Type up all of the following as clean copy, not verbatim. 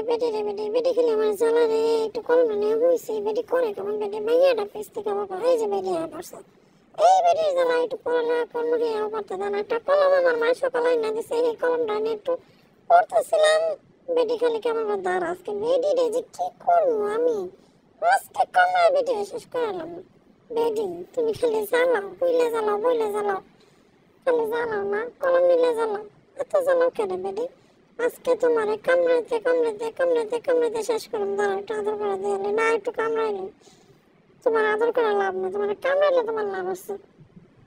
বেটি রে বেটি বেটি খেলে আমার জ্বালা রে একটু কলম নিয়ে বইছি বেটি করে কেমন বেটি মাইয়াটা পেস থেকে বাবা এই যে বেটি পড়ছে এই বেটির জ্বালা একটু পড়ালেখা করবো কি করতে দেন একটা কলম আমার মা সকালে না দিছে এই কলমটা নিয়ে একটু পড়তেছিলাম বেটি খালি কেমন দাঁড় আজকে বেটি রে যে কি করবো আমি আজকে কমায় বেটি শেষ করালাম বেটি তুমি খালি জ্বালাও বইলে জ্বালাও খালি জ্বালাও না কলম নিলে জ্বালাও এত জ্বালাও কেন বেটি আজকে তোমার কামড়াতে শেষ করুন দাঁড়া একটু আদর করে দিয়ে না একটু কামড়াইলে তোমার আদর করে লাভ নেই তোমার কামড়াইলে তোমার লাভ আছে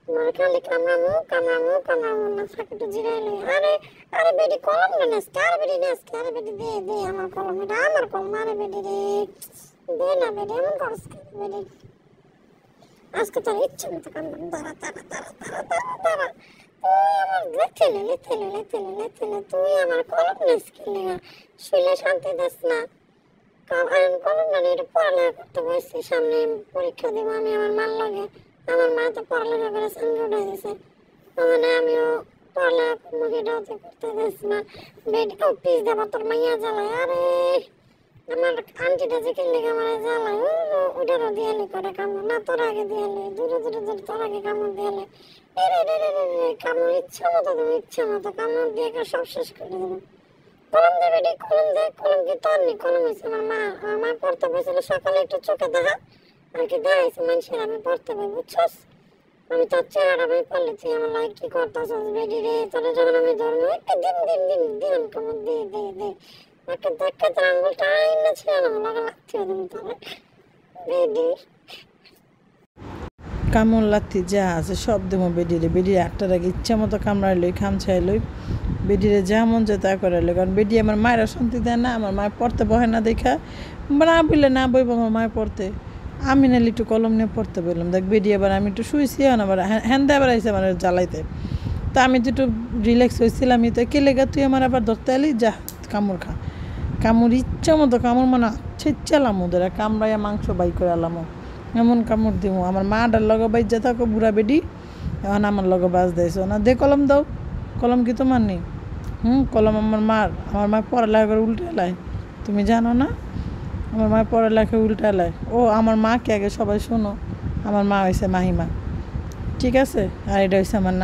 তোমার খালি কামড়ামু না ফাঁকে একটু জিরাইলে আরে বেটি কলম না নেসকে আরে বেটি দে আমার কলম এটা আমার কলম আরে বেটি রে দে না বেটি এমন করস বেটি আজকে তোর ইচ্ছে মতো কামড়াম দাঁড়া তুই আমার লেথেলে তুই আমার কলম নেসকে শুলে শান্তি দাস না কলম না এটা পড়ালেখা করতে বসছি সামনে পরীক্ষা দেবো আমি আমার মার লাগে আমার মা তো পড়ালেখা করে সঙ্গে উঠে দিয়েছে মানে আমিও পড়ালেখা মুখেটাও তো করতে দিস না বেডকেও পিস দেবো তোর মাইয়া জ্বালায় আরে আমার আন্টিটা যে কিনলে আমার জ্বালায় ওটারও দিয়ালি করে কামড় না তোর আগে দিয়ালে দূরে তোর আগে কামড় দিয়ালে কামড় ইচ্ছা মতো কামড় দিয়ে সব শেষ করে দেবো কলম দে বেডি কলম কি তোর নি কলম হয়েছে আমার মা পড়তে বসেছিল সকালে একটু চোখে দেখা আর কি দেখাইছে মানুষের আমি পড়তে পারি বুঝছস আমি তোর চেহারা আমি পড়লেছি আমার লাগে কি করতেছস বেডি রে তোরা যখন আমি ধরবো একটা দিন কমর দে একটা ধাক্কা তোর আঙুলটা আইনা ছিল না লাগে লাগছে তোর বেডি কামড় লাথি যা আছে সব দেবো বেডিরে বেডির একটার আগে ইচ্ছা মতো কামড়াইলই খামছাইলই বেডিরে যা মন যায় তা করাইলো কারণ বেডি আমার মায়ের শান্তি দেয় না আমার মায়ের পড়তে বহে না দেখা না বললে না বইব আমার মায়ের পড়তে আমি নাহলে একটু কলম নিয়ে পড়তে বললাম দেখ বেডি আবার আমি একটু শুয়েছি আবার হ্যান্ডে আবার আইসে আমার জ্বালাইতে তা আমি তো একটু রিল্যাক্স হয়েছিলাম তো কে লেগা তুই আমার আবার ধরতে এলি যা কামড় খা কামড় ইচ্ছা মতো কামড় মানে ছেচ্চালাম ওদের কামড়াইয়া মাংস বাই করে আলামো এমন কামড় দিব আমার মাটার লগে বাইজা থাকো বুড়া বেডি এখন আমার লগে বাজ দিয়েছো না দে কলম দাও কলম কি তোমার নেই কলম আমার মা পড়ালেখা করে উল্টে এলায় তুমি জানো না আমার মা পড়ালেখা উল্টে এলায় ও আমার মাকে আগে সবাই শোনো আমার মা হয়েছে মাহিমা ঠিক আছে আর এটা হয়েছে আমার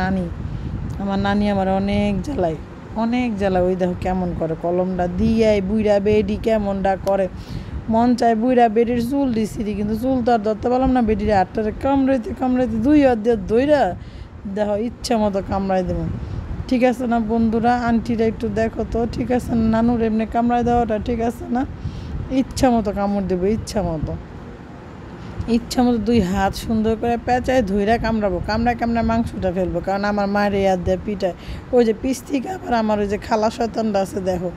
নানি আমার অনেক জ্বালায় ওই দেখো কেমন করে কলমটা দিয়ে বুইরা বেডি কেমনটা করে মন চায় বুইরা বেডির চুল দিছি কিন্তু চুল তো আর ধরতে পারলাম না বেডির হাতটারে কামড়াইতে দুই হাত দিয়ে দইরা দেখো ইচ্ছা মতো কামড়াই দেবো ঠিক আছে না বন্ধুরা আন্টিরা একটু দেখো তো ঠিক আছে না নানুর এমনি কামড়াই দেওয়াটা ঠিক আছে না ইচ্ছা মতো কামড় দেবো ইচ্ছা মতো দুই হাত সুন্দর করে পেঁচায় ধুইরা কামড়াবো কামড়ায় মাংসটা ফেলবো কারণ আমার মায়ের হাত দিয়ে পিঠায় ওই যে পিস থেকে আবার আমার ওই যে খালা শয়তানটা আছে দেখো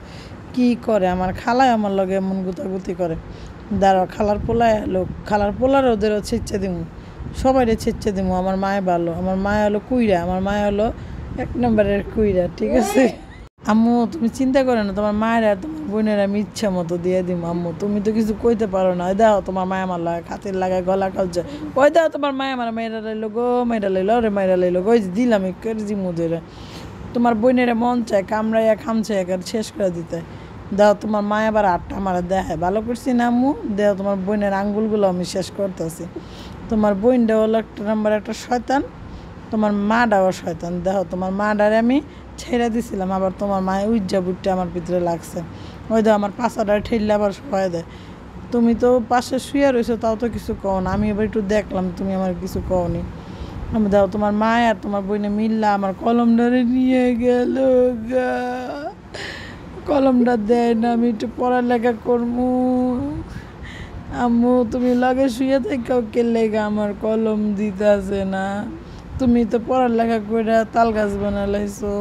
কি করে আমার খালায় আমার লগে এমন গুতাগুতি করে দাঁড়াও খালার পোলার ওদেরও ছেচ্চে দিমু সবাইরে ছেচ্চে দিমু আমার মায়ে ভালো আমার মায়ে হলো কুইরা আমার মায়ে হলো 1 নম্বরের কুইরা ঠিক আছে আম্মু তুমি চিন্তা করো না তোমার মায়ের আর তোমার বোনের আমি ইচ্ছা মতো দিয়ে দিব আম্মু তুমি তো কিছু কইতে পারো না ওই দাও তোমার মায়া আমার লাগে খাতির লাগায় গলা কালছে ওই দাও তোমার মায়া আমার মেয়েরা লাইলো গো মেয়েরা লাইলো গো দিলাম কেজি মুদের তোমার বোনের মন চায় কামড়াইয়া খামছে একের শেষ করে দিতে দাও তোমার মায়া আবার 8টা আমার দেখায় ভালো করছি না আম্মু দাও তোমার বোনের আঙ্গুলগুলো আমি শেষ করতেছি তোমার বোনটা হলো 1 নম্বর একটা শয়তান তোমার মাটাও শয়তান দেখো তোমার মাটারে আমি ছেড়ে দিছিলাম আবার তোমার মায়ে উজ্জা বুটটা আমার ভিতরে লাগছে ওই দাও আমার পাশাটা ঠেললে আবার শোয়া দেয় তুমি তো পাশে শুয়ে রয়েছো তাও তো কিছু কও না আমি এবার একটু দেখলাম তুমি আমার কিছু কওনি আমি দাও তোমার মায় আর তোমার বোনে মিললা আমার কলমটারে নিয়ে গেল গা কলমটা দেয় না আমি একটু পড়ালেখা করবো আম্মু তুমি লাগে শুয়ে থাকাও কেলে গা আমার কলম দিতেছে না তুমি তো পড়ালেখা করে তাল গাছ বানালাইছো